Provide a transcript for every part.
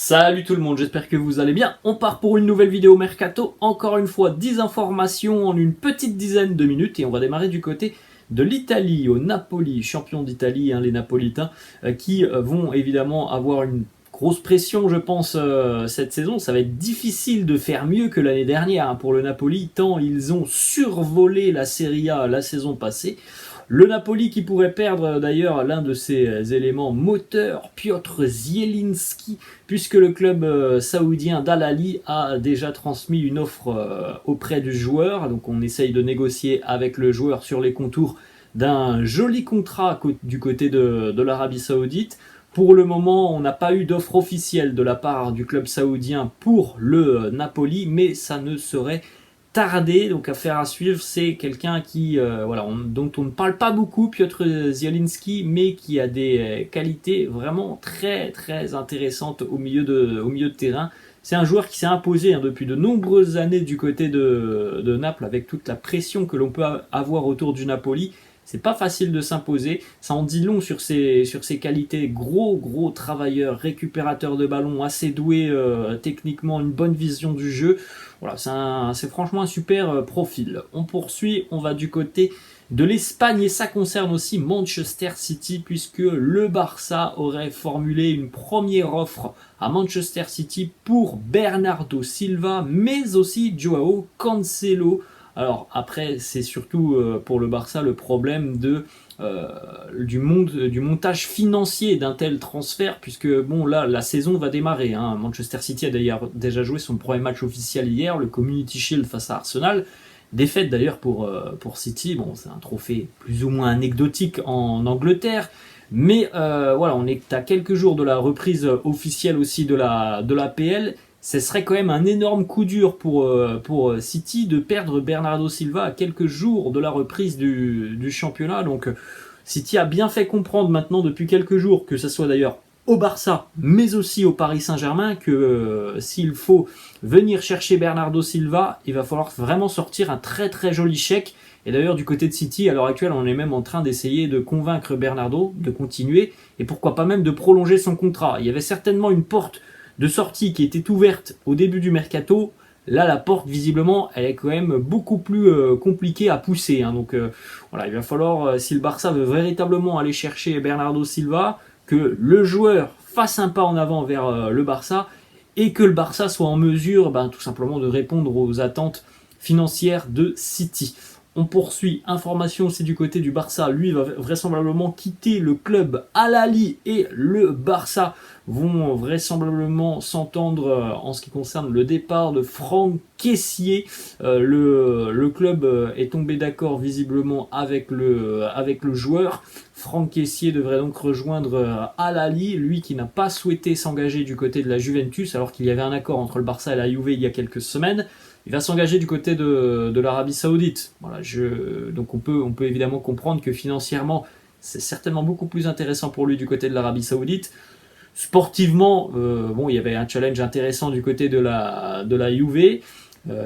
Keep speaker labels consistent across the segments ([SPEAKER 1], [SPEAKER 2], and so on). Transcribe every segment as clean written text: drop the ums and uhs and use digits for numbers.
[SPEAKER 1] Salut tout le monde, j'espère que vous allez bien. On part pour une nouvelle vidéo Mercato. Encore une fois, 10 informations en une petite dizaine de minutes. Et on va démarrer du côté de l'Italie, au Napoli, champion d'Italie, les Napolitains, qui vont évidemment avoir une grosse pression, je pense, cette saison. Ça va être difficile de faire mieux que l'année dernière pour le Napoli, tant ils ont survolé la Serie A la saison passée. Le Napoli qui pourrait perdre d'ailleurs l'un de ses éléments moteurs, Piotr Zielinski, puisque le club saoudien d'Al Ahly a déjà transmis une offre auprès du joueur. Donc on essaye de négocier avec le joueur sur les contours d'un joli contrat du côté de l'Arabie Saoudite. Pour le moment, on n'a pas eu d'offre officielle de la part du club saoudien pour le Napoli, mais ça ne serait tardé, donc affaire à suivre. C'est quelqu'un qui, dont on ne parle pas beaucoup, Piotr Zielinski, mais qui a des qualités vraiment très très intéressantes au milieu de terrain. C'est un joueur qui s'est imposé depuis de nombreuses années du côté de Naples, avec toute la pression que l'on peut avoir autour du Napoli. C'est pas facile de s'imposer, ça en dit long sur ses qualités. Gros travailleur, récupérateur de ballon, assez doué techniquement, une bonne vision du jeu. Voilà, c'est franchement un super profil. On poursuit, on va du côté de l'Espagne et ça concerne aussi Manchester City, puisque le Barça aurait formulé une première offre à Manchester City pour Bernardo Silva, mais aussi Joao Cancelo. Alors après, c'est surtout pour le Barça le problème du montage financier d'un tel transfert, puisque bon là la saison va démarrer. Manchester City a d'ailleurs déjà joué son premier match officiel hier, le Community Shield face à Arsenal. Défaite d'ailleurs pour City. Bon, c'est un trophée plus ou moins anecdotique en Angleterre. Mais voilà, on est à quelques jours de la reprise officielle aussi de la PL. Ce serait quand même un énorme coup dur pour City de perdre Bernardo Silva à quelques jours de la reprise du championnat. Donc City a bien fait comprendre maintenant depuis quelques jours, que ce soit d'ailleurs au Barça, mais aussi au Paris Saint-Germain, que s'il faut venir chercher Bernardo Silva, il va falloir vraiment sortir un très très joli chèque. Et d'ailleurs du côté de City, à l'heure actuelle, on est même en train d'essayer de convaincre Bernardo de continuer, et pourquoi pas même de prolonger son contrat. Il y avait certainement une porte de sortie qui était ouverte au début du mercato. Là, la porte, visiblement, elle est quand même beaucoup plus compliquée à pousser. Donc voilà, il va falloir, si le Barça veut véritablement aller chercher Bernardo Silva, que le joueur fasse un pas en avant vers le Barça, et que le Barça soit en mesure tout simplement de répondre aux attentes financières de City. On poursuit, information aussi du côté du Barça, lui va vraisemblablement quitter le club Al Ahly, et le Barça vont vraisemblablement s'entendre en ce qui concerne le départ de Franck Kessié. Le club est tombé d'accord visiblement avec le joueur. Franck Kessié devrait donc rejoindre Al Ahly, lui qui n'a pas souhaité s'engager du côté de la Juventus alors qu'il y avait un accord entre le Barça et la Juve il y a quelques semaines. Il va s'engager du côté de l'Arabie Saoudite. Voilà, donc on peut évidemment comprendre que financièrement, c'est certainement beaucoup plus intéressant pour lui du côté de l'Arabie Saoudite. Sportivement, il y avait un challenge intéressant du côté de la Juve.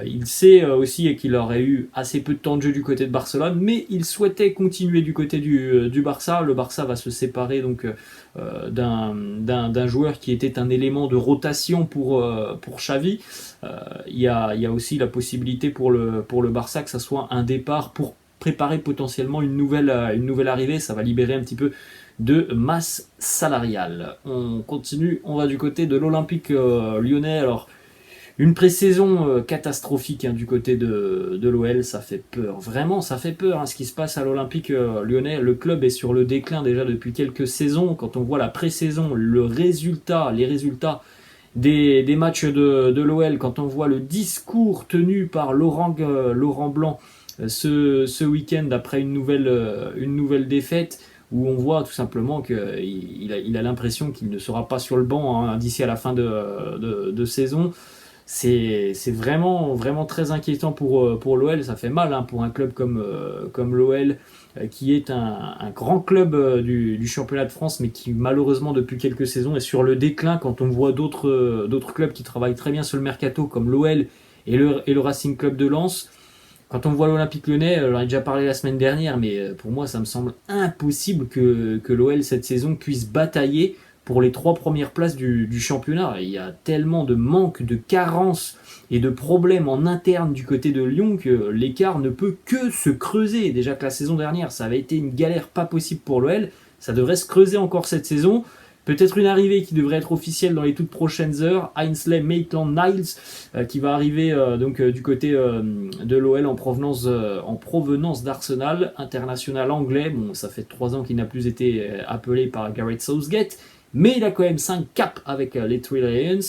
[SPEAKER 1] Il sait aussi qu'il aurait eu assez peu de temps de jeu du côté de Barcelone, mais il souhaitait continuer du côté du Barça. Le Barça va se séparer donc d'un joueur qui était un élément de rotation pour Xavi. Il y a aussi la possibilité pour le Barça que ça soit un départ pour préparer potentiellement une nouvelle arrivée. Ça va libérer un petit peu de masse salariale. On continue, on va du côté de l'Olympique lyonnais. Alors, une pré-saison catastrophique du côté de l'OL, ça fait peur. Vraiment, ça fait peur ce qui se passe à l'Olympique lyonnais. Le club est sur le déclin déjà depuis quelques saisons. Quand on voit la pré-saison, les résultats des matchs de l'OL, quand on voit le discours tenu par Laurent Blanc ce week-end après une nouvelle défaite, où on voit tout simplement qu'il a l'impression qu'il ne sera pas sur le banc d'ici à la fin de saison. C'est vraiment très inquiétant pour l'OL. Ça fait mal pour un club comme l'OL, qui est un grand club du championnat de France, mais qui malheureusement depuis quelques saisons est sur le déclin. Quand on voit d'autres clubs qui travaillent très bien sur le mercato, comme l'OL et le Racing Club de Lens. Quand on voit l'Olympique Lyonnais, j'en ai déjà parlé la semaine dernière, mais pour moi ça me semble impossible que l'OL cette saison puisse batailler pour les 3 premières places du championnat. Il y a tellement de manque, de carences et de problèmes en interne du côté de Lyon que l'écart ne peut que se creuser. Déjà que la saison dernière, ça avait été une galère pas possible pour l'OL, ça devrait se creuser encore cette saison. Peut-être une arrivée qui devrait être officielle dans les toutes prochaines heures. Ainsley Maitland-Niles qui va arriver du côté de l'OL en provenance d'Arsenal, international anglais. Bon, ça fait 3 ans qu'il n'a plus été appelé par Gareth Southgate, mais il a quand même 5 caps avec les Three Lions.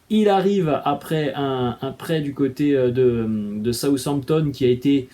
[SPEAKER 1] Il arrive après un prêt du côté de Southampton qui a été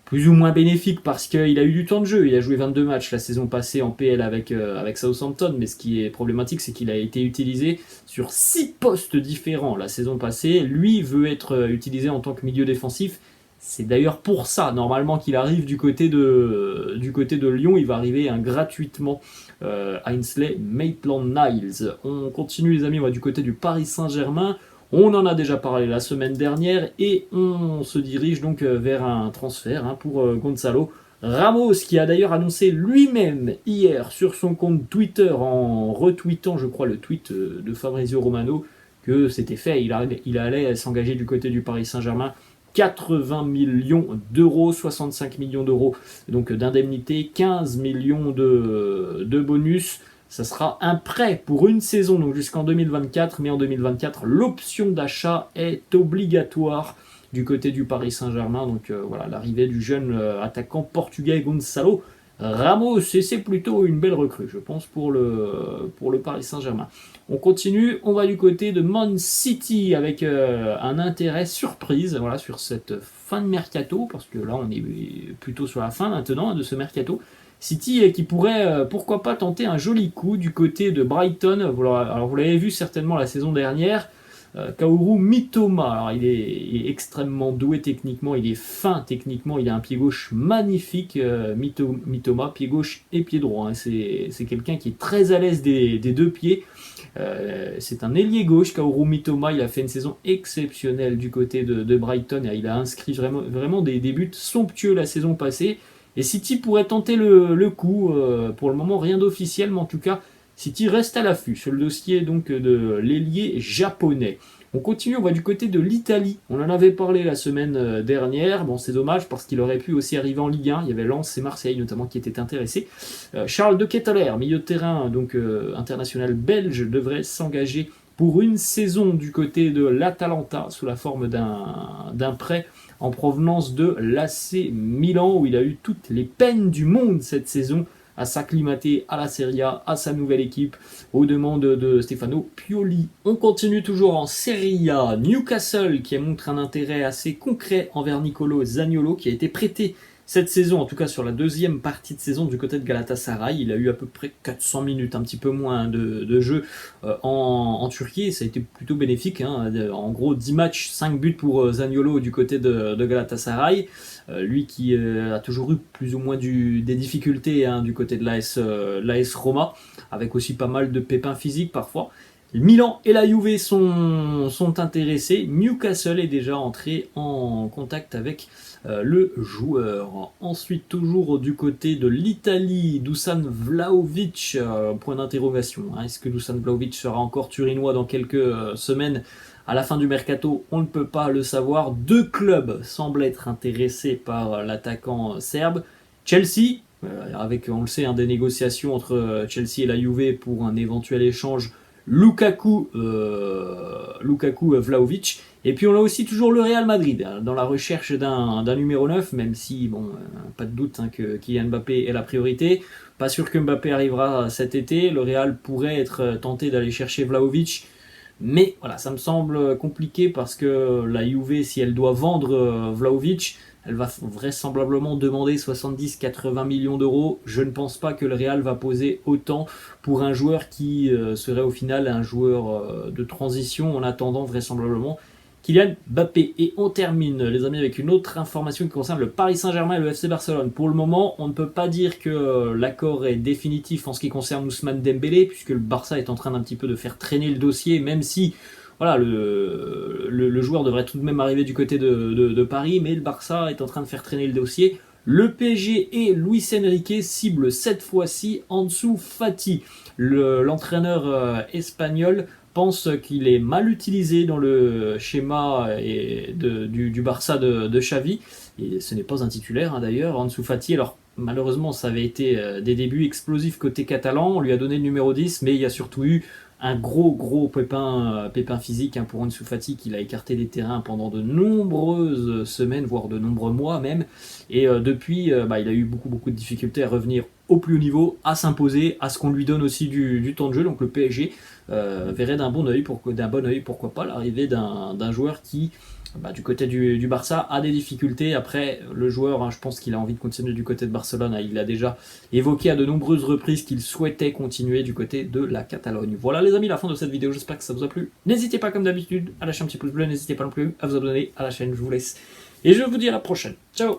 [SPEAKER 1] plus ou moins bénéfique parce qu'il a eu du temps de jeu. Il a joué 22 matchs la saison passée en PL avec Southampton, mais ce qui est problématique, c'est qu'il a été utilisé sur 6 postes différents la saison passée. Lui veut être utilisé en tant que milieu défensif. C'est d'ailleurs pour ça, normalement, qu'il arrive du côté de Lyon. Il va arriver gratuitement Ainsley Maitland-Niles. On continue les amis, on va du côté du Paris Saint-Germain. On en a déjà parlé la semaine dernière et on se dirige donc vers un transfert pour Gonzalo Ramos, qui a d'ailleurs annoncé lui-même hier sur son compte Twitter en retweetant, je crois, le tweet de Fabrizio Romano, que c'était fait, il allait s'engager du côté du Paris Saint-Germain. 80 millions d'euros, 65 millions d'euros donc d'indemnité, 15 millions de bonus. Ça sera un prêt pour une saison, donc jusqu'en 2024, mais en 2024, l'option d'achat est obligatoire du côté du Paris Saint-Germain. Donc voilà, l'arrivée du jeune attaquant portugais Gonzalo Ramos, et c'est plutôt une belle recrue, je pense, pour le Paris Saint-Germain. On continue, on va du côté de Man City avec un intérêt surprise voilà, sur cette fin de mercato, parce que là, on est plutôt sur la fin maintenant de ce mercato. City qui pourrait, pourquoi pas, tenter un joli coup du côté de Brighton. Alors vous l'avez vu certainement la saison dernière, Kaoru Mitoma. Alors il est extrêmement doué techniquement, il est fin techniquement, il a un pied gauche magnifique, Mitoma, pied gauche et pied droit. Hein. C'est quelqu'un qui est très à l'aise des 2 pieds. C'est un ailier gauche, Kaoru Mitoma. Il a fait une saison exceptionnelle du côté de Brighton et il a inscrit vraiment des buts somptueux la saison passée. Et City pourrait tenter le coup. Pour le moment, rien d'officiel, mais en tout cas, City reste à l'affût sur le dossier donc, de l'ailier japonais. On continue, on va du côté de l'Italie. On en avait parlé la semaine dernière. Bon, c'est dommage parce qu'il aurait pu aussi arriver en Ligue 1. Il y avait Lens et Marseille notamment qui étaient intéressés. Charles de Ketelaere, milieu de terrain donc international belge, devrait s'engager pour une saison du côté de l'Atalanta sous la forme d'un prêt en provenance de l'AC Milan, où il a eu toutes les peines du monde cette saison à s'acclimater à la Serie A, à sa nouvelle équipe, aux demandes de Stefano Pioli. On continue toujours en Serie A. Newcastle qui montre un intérêt assez concret envers Nicolo Zaniolo, qui a été prêté cette saison, en tout cas sur la deuxième partie de saison du côté de Galatasaray. Il a eu à peu près 400 minutes, un petit peu moins de jeu en Turquie, et ça a été plutôt bénéfique. Hein. En gros, 10 matchs, 5 buts pour Zaniolo du côté de Galatasaray. Lui qui a toujours eu plus ou moins des difficultés du côté de l'AS Roma, avec aussi pas mal de pépins physiques parfois. Milan et la Juve sont intéressés. Newcastle est déjà entré en contact avec le joueur. Ensuite, toujours du côté de l'Italie, Dusan Vlahovic, point d'interrogation. Hein. Est-ce que Dusan Vlahovic sera encore turinois dans quelques semaines à la fin du mercato? On ne peut pas le savoir. 2 clubs semblent être intéressés par l'attaquant serbe. Chelsea, avec, on le sait, des négociations entre Chelsea et la Juve pour un éventuel échange Lukaku Vlahovic. Et puis on a aussi toujours le Real Madrid dans la recherche d'un numéro 9, même si, bon, pas de doute que Kylian Mbappé est la priorité. Pas sûr que Mbappé arrivera cet été. Le Real pourrait être tenté d'aller chercher Vlahovic. Mais voilà, ça me semble compliqué parce que la Juve, si elle doit vendre Vlahovic, elle va vraisemblablement demander 70-80 millions d'euros. Je ne pense pas que le Real va poser autant pour un joueur qui serait au final un joueur de transition en attendant vraisemblablement Kylian Mbappé. Et on termine, les amis, avec une autre information qui concerne le Paris Saint-Germain et le FC Barcelone. Pour le moment, on ne peut pas dire que l'accord est définitif en ce qui concerne Ousmane Dembélé, puisque le Barça est en train d'un petit peu de faire traîner le dossier, même si voilà, le joueur devrait tout de même arriver du côté de Paris, mais le Barça est en train de faire traîner le dossier. Le PSG et Luis Enrique ciblent cette fois-ci Ansu Fati. L'entraîneur espagnol pense qu'il est mal utilisé dans le schéma du Barça de Xavi. Et ce n'est pas un titulaire d'ailleurs, Ansu Fati. Alors malheureusement, ça avait été des débuts explosifs côté catalan. On lui a donné le numéro 10, mais il y a surtout eu un gros pépin physique pour Ansu Fati qu'il a écarté des terrains pendant de nombreuses semaines, voire de nombreux mois même. Et depuis, il a eu beaucoup de difficultés à revenir au plus haut niveau, à s'imposer, à ce qu'on lui donne aussi du temps de jeu. Donc le PSG verrait d'un bon œil, pourquoi pas, l'arrivée d'un joueur qui, du côté du Barça, a des difficultés. Après, le joueur, je pense qu'il a envie de continuer du côté de Barcelone. Il a déjà évoqué à de nombreuses reprises qu'il souhaitait continuer du côté de la Catalogne. Voilà les amis, la fin de cette vidéo, j'espère que ça vous a plu. N'hésitez pas comme d'habitude à lâcher un petit pouce bleu, n'hésitez pas non plus à vous abonner à la chaîne, je vous laisse. Et je vous dis à la prochaine. Ciao.